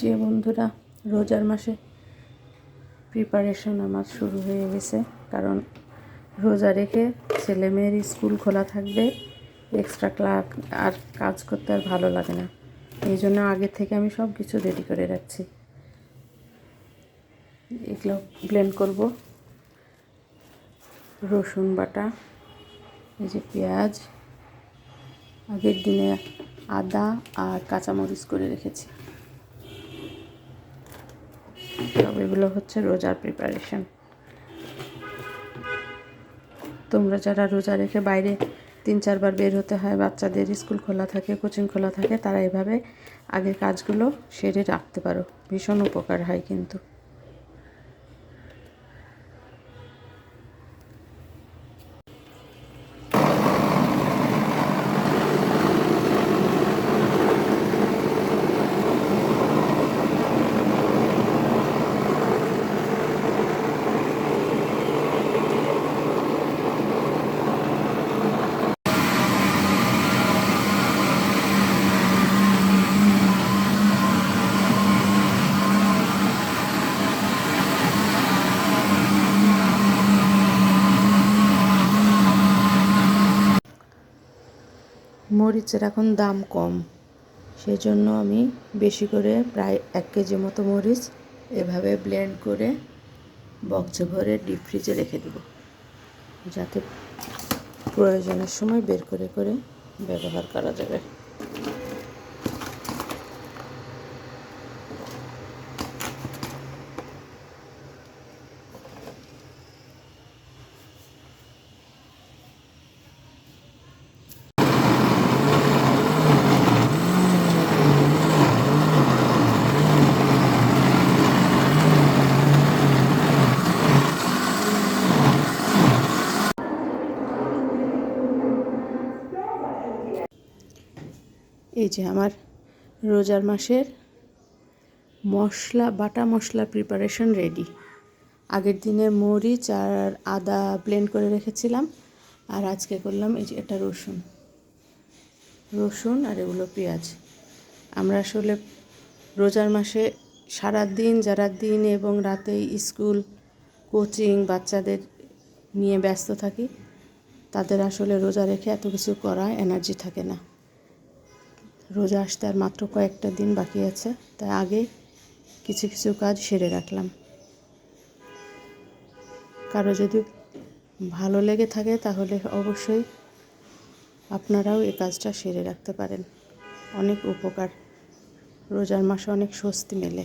যে বন্ধুরা, রোজার মাসে প্রিপারেশন আমার শুরু হয়ে গেছে। কারণ রোজা রেখে ছেলে মেয়ের স্কুল খোলা থাকবে, এক্সট্রা ক্লাস আর কাজ করতে আর ভালো লাগে না। এই জন্য আগে থেকে আমি সব কিছু রেডি করে রাখছি। এগুলো ব্লেন্ড করব। রসুন বাটা, এই যে পেঁয়াজ, আগের দিনে আদা আর কাঁচামরিচ করে রেখেছি। সব এগুলো হচ্ছে রোজার প্রিপারেশন। তোমরা যারা রোজা রেখে বাইরে 3-4 বার বের হতে হয়, বাচ্চাদের স্কুল খোলা থাকে, কোচিং খোলা থাকে, তারা এভাবে আগের কাজগুলো সেরে রাখতে পারো। ভীষণ উপকার হয় কিন্তু। মরিচের এখন দাম কম, সেজন্য আমি বেশি করে প্রায় 1 কেজি মতো মরিচ এভাবে ব্লেন্ড করে বক্সে ভরে ডিপ ফ্রিজে রেখে দেব, যাতে প্রয়োজনের সময় বের করে করে ব্যবহার করা যাবে। এই যে আমার রোজার মাসের বাটা মশলা প্রিপারেশন রেডি। আগের দিনে মরিচ আর আদা ব্লেন্ড করে রেখেছিলাম, আর আজকে করলাম এই যে এটা রসুন আর এগুলো পেঁয়াজ। আমরা আসলে রোজার মাসে সারা দিন, যারা দিন এবং রাতে স্কুল, কোচিং, বাচ্চাদের নিয়ে ব্যস্ত থাকি, তাদের আসলে রোজা রেখে এত কিছু করা এনার্জি থাকে না। রোজা আসতে আর মাত্র কয়েকটা দিন বাকি আছে, তাই আগে কিছু কিছু কাজ সেরে রাখলাম। কারো যদি ভালো লেগে থাকে তাহলে অবশ্যই আপনারাও এই কাজটা সেরে রাখতে পারেন। অনেক উপকার, রোজার মাসে অনেক স্বস্তি মেলে।